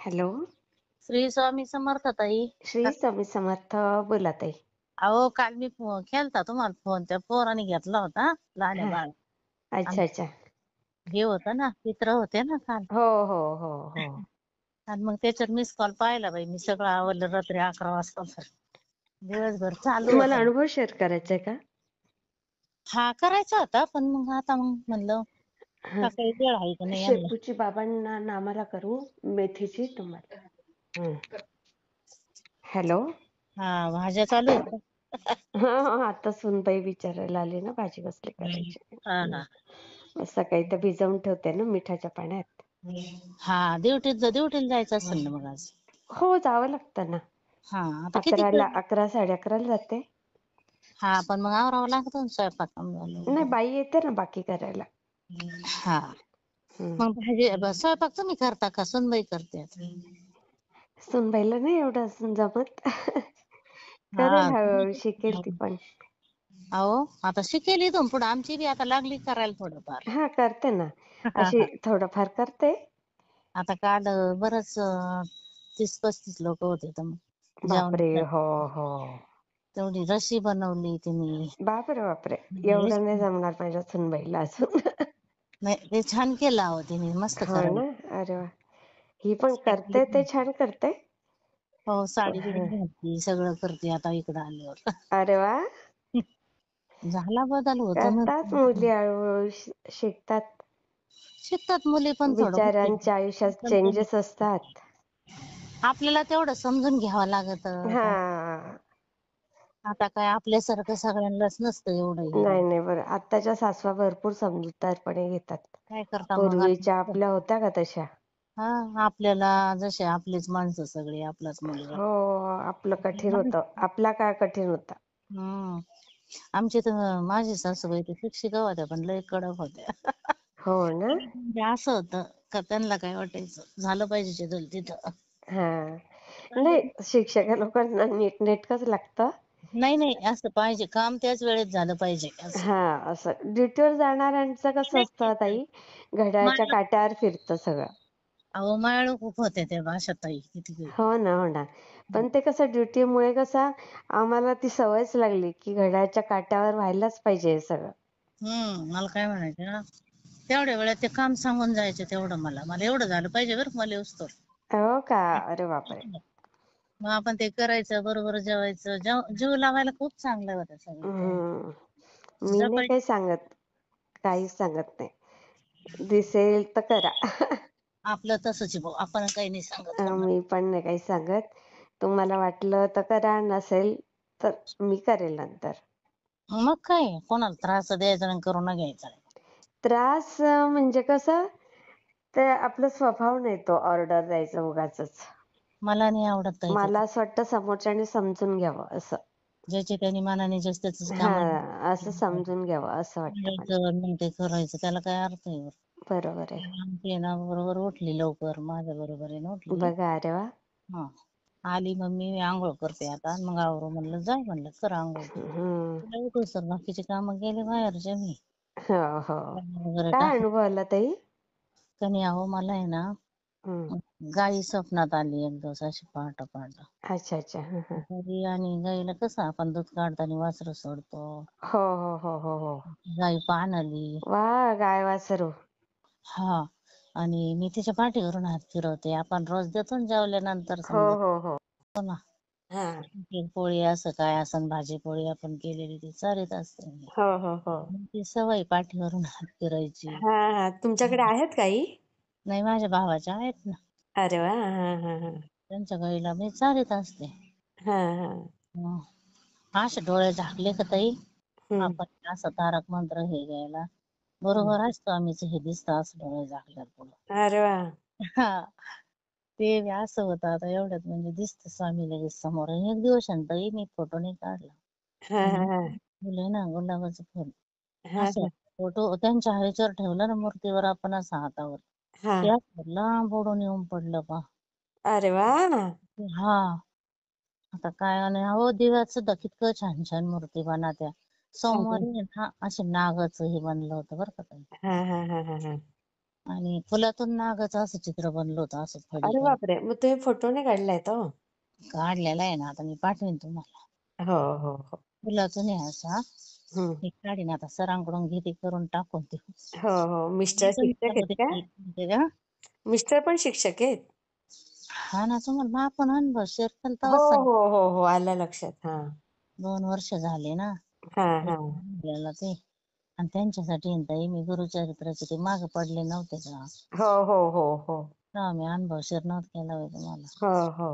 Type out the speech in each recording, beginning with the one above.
Hello. Shri Swami Samarth ताई. श्री स्वामी समर्थ. बोला ताई. अहो काल मी केलता तुम्हाला फोन, त्या पोराने घेतला होता लहान्या हा. बाळ. अच्छा अच्छा. हे होतं ना, पित्र होते ना काल. हो हो हो हो. आणि मग त्याच्यात मिस कॉल पाहिला बाई मी, सगळं आवरलं रात्री 11 वाजता. दिवसभर चालू तुम्हाला होतं. अनुभव शेअर करायचा आहे का? हा करायचा होता, पण मग आता म्हणलं हा. सकाळी वेळ आहे का नाही यांना. शेपूची बाबांना नामाला करू, मेथीची तुम्हाला. हॅलो. हा भाज्या चालू आहेत का? हा हा, आता सुनबाई विचारायला आली ना भाजी कसली करायची. हा. सकाळी तर भिजवून ठेवते ना मिठाच्या पाण्यात. हा ड्युटीला जायचं असेल ना मग आज. हो जावं लागतं ना. हा आता किती 11 साडे11 जाते. हा पण मग आवरावं लागतं ना स्वयंपाक. नाही बाई येते ना बाकी करायला. हा मग भाजी स्वयंपाक तुम्ही करता का सुनबाई करते? सुनबाईला नाही एवढं असून जमत. करेल हा हळूहळू, शिकेल ती पण. अहो आता शिकेल इथून पुढे, आमची बी आता लागली करायला थोडंफार. हा करते ना, अशी थोडंफार करते. आता काल बरंच 30-35 लोक होते तर मग बापरे. जेवण हो हो. तेवढी रशी बनवली तिने. बापरे बापरे, एवढं नाही जमणार माझ्या सुनबाईला अजून. नाही ते छान केलं अहो तिने, मस्त हो करायला. ना. अरे वा. ही पण करते, ते छान करते. हो साडी बिडी घालती, सगळं करते आता इकडं आल्यावर. अरे वा. झाला बदल होतो ना. करतात मुली, हळूहळू शिकतात. शिकतात मुली पण थोडं. बिचाऱ्यांच्या आयुष्यात चेंजेस असतात. आपल्याला तेवढं समजून घ्यावं लागत. हा. आता काय आपल्यासारखं सगळ्यांनाच नसतं एवढं हे. नाही नाही, बरं आत्ताच्या सासवा भरपूर समजूतदारपणे घेतात. काय करता मग पूर्वीच्या आपल्या होत्या का तशा? हा आपल्याला जसे आपलीच माणसं सगळी, आपलाच मुलगा. हो. आपलं कठीण होतं, आपला काळ कठीण होता. आमची तर माझी सासूबाई तर शिक्षिका होत्या पण लय कडक होत्या. हो ना. म्हणजे असं होतं का त्यांना काय वाटायचं झालं पाहिजे शेड्यूल तिथं. हा. नाही शिक्षका लोकांना नीटनेटकच लागतं. नाही नाही, असं पाहिजे काम त्याच वेळेत झालं पाहिजे असं. हा असं ड्युटीवर जाणाऱ्यांचं कसं असतं ताई, घड्याळाच्या काट्यावर फिरतं सगळं. अहो मायाळू खूप होते त्या भाषाताई किती. हो ना हो ना. पण ते कसं ड्युटीमुळे कसं आम्हाला ती सवयच लागली की घड्याळाच्या काट्यावर व्हायलाच पाहिजे हे सगळं. मला काय म्हणायचं ना, तेवढ्या वेळात ते काम सांगून जायचं तेवढं मला एवढं झालं पाहिजे बरं मला येऊस्तोवर. हो का. अरे बापरे. मग आपण ते करायचं, बरोबर जेवायचं, जीव लावायला खूप चांगलं होतं सगळं. मी नाही काही सांगत, काहीच सांगत नाही, दिसेल तर करा. आपलं तसंच आहे भाऊ, आपण काही नाही सांगत कोणाला. मी पण नाही काही सांगत. तुम्हाला वाटलं तर करा, नसेल तर मी करेल नंतर. मग काय कोणाला त्रास द्यायचा नाही, करू न घ्यायचा. त्रास म्हणजे कसं, ते आपला स्वभाव नाही तो ऑर्डर द्यायचा उगाचच. मला नाही आवडत ते. मला असं वाटतं समोरच्याने समजून घ्यावं असं. ज्याचे त्यांनी मनाने जास्त त्याच हा काम असं समजून घ्यावं असं वाटतं मला. मग ते करायचं, त्याला काय अर्थ आहे. बरोबर आहे. आमची ना बरोबर उठली लवकर, माझ्या बरोबर आहे उठली. बघा. अरे वा. हा आली मम्मी, मी आंघोळ करते आता, मग आवरू म्हणलं, जाय म्हणलं कर आंघोळ. उठू सर बाकीचे काम गेले बाहेरचे मी. हो हो. वगैरे काय अनुभव आला ताई? कणी अहो मला आहे ना गाई स्वप्नात आली एक दिवस अशी पहाट. अच्छा अच्छा. आणि गाईला कसं आपण दूध काढताना वासरू सोडतो. हो हो हो हो हो. गाई पाहण आली. वा. गाय वासरू. हा आणि मी तिच्या पाठीवरून हात फिरवते, आपण रोज देतो ना जेवल्यानंतर हो समजा हो हो. ना हा. पोळी असं काय असं भाजी पोळी आपण केलेली ती चारीत असते. हो हो हो. ती सवय पाठीवरून हात फिरायची. हा हा. तुमच्याकडे आहेत गाई? नाही माझ्या भावाच्या आहेत ना. अरे वा. हा हा हा. त्यांच्या गाईला मी चारीत असते. हा हा. असे डोळे झाकले का ताई, हम्म. आपण असं तारक मंत्र हे घ्यायला बरोबर असतो आम्हीच हे दिसतं असं डोळे झाकल्यावर पुढं. अरे वा. हा ते असं होतं आता एवढ्यात म्हणजे दिसतं स्वामी लगेच समोर. एक दिवस ताई मी फोटो नाही काढला. हा हा हा. फुल आहे ना गुलाबाचं फुल, हा असं हा. फोटो त्यांच्या ह्याच्यावर ठेवला ना मूर्तीवर आपण असं हातावर, हा. त्या लांब उडून येऊन पडलं पहा. अरे वा. हा आता काय आणि अहो दिव्यात सुद्धा कितकं छान छान मूर्ती बनवत्या. सोमवारी ना असे नागाचं हे बनलं होतं बरं का ताई. हा हा हा हा हा. आणि फुलातून नागाचं असं चित्र बनलं होतं, असं फडी अरे काही बापरे, मग ते फोटोने काढलाय तो? काढलेला आहे ना. आता मी पाठवेन तुम्हाला. हो हो हो. फुलातून आहे असा. हम्म. मी काढीन आता, सरांकडून घेते करून टाकून ते. हो हो. मिस्टर मी पण शिक्षक विचारत आहेत होते का? की हा मिस्टर पण शिक्षक आहेत? हा ना, तुम्हाला आपण अनुभव शेअर हो केलता हो हो हो, आलं लक्षात. हा 2 वर्ष झाले ना हा हा. आपल्याला ते. आणि त्यांच्यासाठी आहे ना ताई, मी गुरुचरित्राचे ते मागे पडले नव्हते का, हो हो हो हो तेव्हा मी अनुभव शेअर नव्हता केला होय तुम्हाला. हो हो.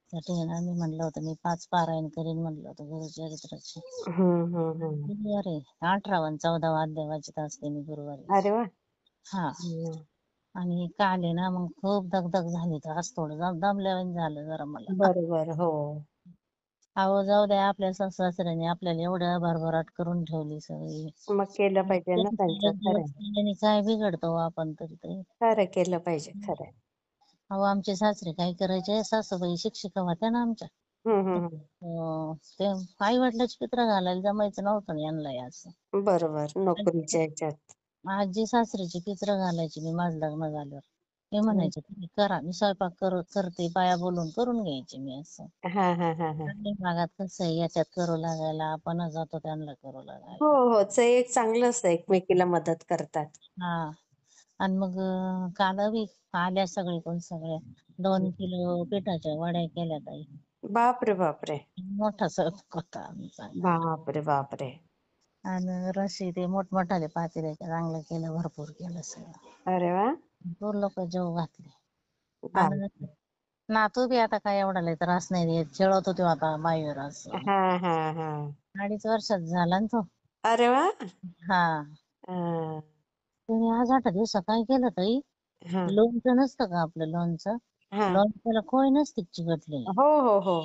त्यासाठी आहे ना मी म्हणलं होतं मी 5 पारायण करीन म्हणलं होतं गुरुचरित्राचे. हम्म. गुरुवारी 18वा आणि 14वा अध्याय वाचत असते मी गुरुवारी. अरे वा. हा. हम्म. आणि काल आहे ना मग खूप दगदग झाली, तर आज थोडं दमल्यावानी झालं जरा मला. बरोबर. हो. अहो जाऊ द्या, आपल्या सासऱ्याने आपल्याला एवढं भरभराट करून ठेवली सगळी. मग केलं पाहिजे ना त्यांचं त्यांचं. एक खरंय. दिवस केल्याने काय बिघडतो हो आपण तरी ते. खरं केलं पाहिजे. खरंय. अहो आमचे सासरे काय करायचे, सासूबाई शिक्षिका होत्या ना आमच्या. हम्म. ते आई वडिलाची पित्र घालायला जमायचं नव्हतं ना यांना असं. बरोबर. नोकरीच्या ह्याच्यात. आजी सासऱ्याची पित्र घालायची मी माझं लग्न झाल्यावर. ते म्हणायचे तुम्ही करा, मी स्वयंपाक करते, बाया बोलून करून घ्यायचे मी असं. हा हा हा हा. ग्रामीण भागात कसं आहे, याच्यात करू लागायला आपण जातो त्यांना करू हो लागायला. हो. ते एक चांगलं असतं, एकमेकीला मदत करतात. हा. आणि मग काल बी आल्या सगळे कोण सगळ्या 2 किलो पिठाच्या वड्या केल्या ताई. बापरे बापरे. मोठा स्वयंपाक होता आमचा. बापरे बापरे. आणि रशी ते मोठमोठाले पातेल्याच्या चांगलं केलं, भरपूर केलं सगळं. अरे वा. भरपूर लोक जेवू घातले. आणि बापरे. नातू बी आता काय एवढा लय त्रास नाही देत, खेळत होतो आता बाहेर असं. हा हा हा. 2.5 वर्षात झाला ना तो. अरे वा. हा. हा तुम्ही आज 8 दिवसात काय केलं ताई, हा लोणचं नसतं का आपलं लोणचं, हा. लोणच्याला कोय नसते चिकटलेली, हो हो हो.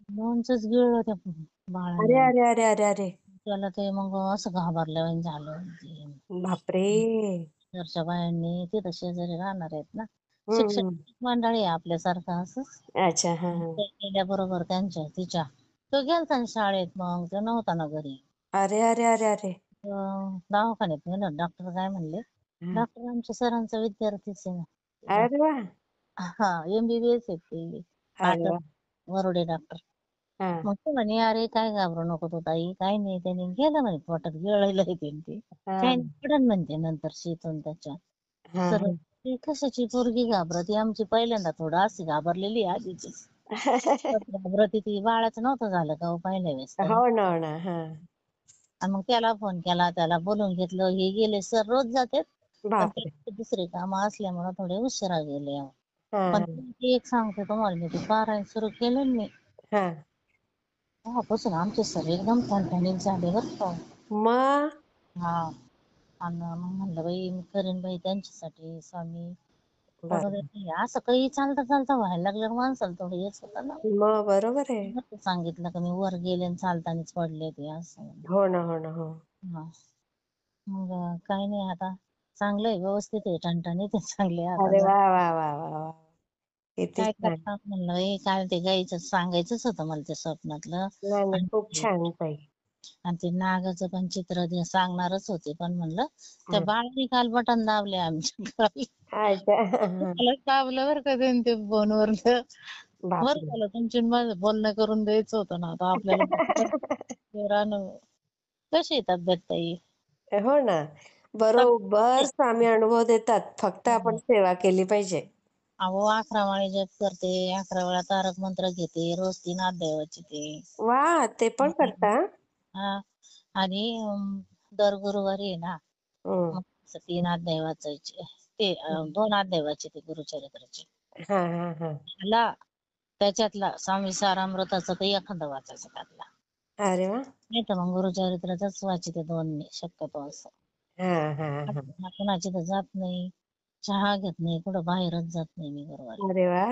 लोणचंच गिळलं त्या अरे बाळाने. अरे अरे अरे अरे. त्याला ते मग असं घाबरल्यावानी झालं. ते बापरे. घरच्या बायांनी, तिथं शेजारी राहणार आहेत ना, शिक्षक हम्म. मंडळी आहे आपल्यासारखं असंच. अच्छा. हा हा. ते गेल्याबरोबर तिच्या तो गेलता ना शाळेत, मग तो नव्हता ना घरी. अरे अरे अरे अरे. दवाखान्यात नेलं, डॉक्टर काय म्हणले, हा. डॉक्टर आमच्या सरांचा विद्यार्थीच आहे ना. अरे वा. हा, MBBS आहेत ते, अरे हार्ट वा. वरोडे डॉक्टर. हा मग ते म्हणे अरे काय घाबरू नको तू ताई, काय नाही, त्याने गेलं म्हणे पोटात गिळायला येते ते, हा काय नाही पडन म्हणते नंतर शीतून त्याच्या. हा तर ती कशाची पोरगी घाबरती, आमची पहिल्यांदा थोडं अशी घाबरलेली आधीची. घाबरती ती, बाळाचं नव्हतं झालं का हो पहिल्या वेळेस ताई. हो ना हो ना. हा. आणि मग त्याला फोन केला, त्याला बोलून घेतलं, हे गेले सर रोज जातात, पण बापरे. ते दुसरे काम असल्यामुळे थोडे उशिरा गेले अहो. हा पण हा ते एक सांगते तुम्हाला, मी ते पारायण सुरू केलं ना मी, हा. तेव्हापासून आमचे सर एकदम ठणठणीत झाले बरं का. मग. हा. आणि मग म्हणलं बाई मी करेन बाई त्यांच्यासाठी स्वामी. थोडं बरोबर. वेळ असं काही चालता चालता व्हायला लागलं माणसाला थोडं हेच होतं ना. मग बरोबर आहे. मग ते सांगितलं का मी वर गेले आणि चालतानाच पडले ते असं. हो ना हो ना. हो. हा. मग काही नाही, आता चांगलं आहे, व्यवस्थित आहे, ठणठणीत आहे, चांगले आता अरे जर वा वा वा वा वा. किती काय छान. करतात म्हणलं काय ते गाईचं सांगायचंच होतं मला ते स्वप्नातलं. नाही नाही, खूप आणि छान ताई. आणि ते नागाचं पण चित्र ते सांगणारच होते, पण म्हणलं त्या हा. बाळाने काल बटन दाबले आमच्या घरी. अच्छा. मला दाबलं बरं का त्याने ते फोनवर. बरं बापरे. झालं तुमची आणि माझं बोलणं करून द्यायचं होतं ना, आता आपल्याला राहणं. कशी आहे तब्येत ताई? हो ना. बरोबर स्वामी अनुभव देतात, फक्त आपण सेवा केली पाहिजे. अहो 11 माळी जप करते, 11 वेळा तारक मंत्र घेते, रोज 3 अध्याय वाचते. वा, ते पण करता? हा. आणि दर गुरुवारी आहे ना, हम्म. मग 3 अध्याय वाचायचे, ते 2 अध्याय वाचायचे गुरुचरित्राचे. हा हा हा. मला त्याच्यातला स्वामी सारामृताचा तर एखादा वाचायचा त्यातला, अरे वा. नाही तर मग गुरुचरित्राचाच वाचते 2 मी शक्यतो असं. हा हा हा. कुणाची तर जात नाही, चहा घेत नाही, कुठं बाहेरच जात नाही मी गुरुवारी. अरे वा.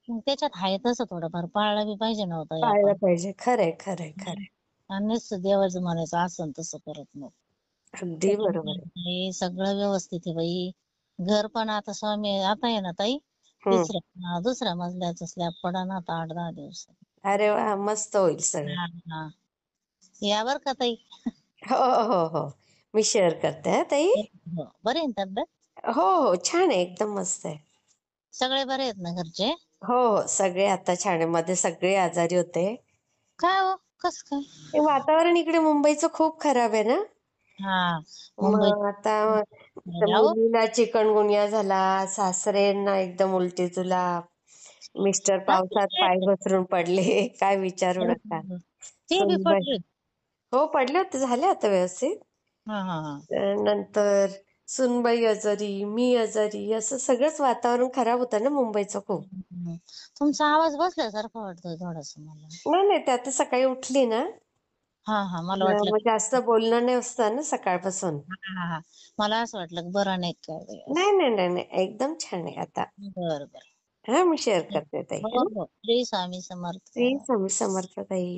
मग त्याच्यात आहे तसं थोडंफार पाळलं बी पाहिजे नव्हतं पाळलं आपण. पाहिजे. खरंय खरंय खरंय. आणि नुसतं देवाचं म्हणायचं असं तसं करत नाही. अगदी बरोबर आहे. हे सगळं व्यवस्थित आहे बाई. घर पण आता स्वामी आता आहे ना ताई, हम्म. दुसऱ्या मजल्याचा स्लॅब पडा ना आता 8-10 दिवसात. अरे वा, मस्त होईल सगळं. हा हा. या बर का ताई. हो हो हो. मी शेअर करते हा ताई. हो, बरी आहे ना तब्येत? हो हो, छान आहे, एकदम मस्त आहे. सगळे बरे आहेत ना घरचे? हो हो, सगळे आता छान आहे. मध्ये सगळे आजारी होते. काय हो, कस काय? ते वातावरण इकडे मुंबईचं खूप खराब आहे ना. हा, मुंबईत मग आता त्या अहो. मुलीला चिकनगुनिया झाला, सासरेंना एकदम उलटी जुलाब, मिस्टर पावसात पाय घसरून पडले. काय विचारू नका. ते बी सुनबाई पडले. हो, पडले होते, झाले आता व्यवस्थित. हा हा हा. नंतर सुनबाई आजारी, मी आजारी, असं सगळंच वातावरण खराब होतं ना मुंबईचं खूप. हम्म. तुमचा आवाज बसल्यासारखा वाटतोय थोडासा मला. नाही नाही, ते आता सकाळी उठली ना, हा हा, मला वाटलं. मग जास्त बोलणं नाही असतं ना सकाळपासून. हा हा हा. मला असं वाटलं बरं नाही काय नाही असं. नाही नाही नाही, एकदम छान आहे आता. बर बर. हा, मी शेअर करते ताई. हो हो, श्री स्वामी समर्थ. श्री स्वामी समर्थ ताई.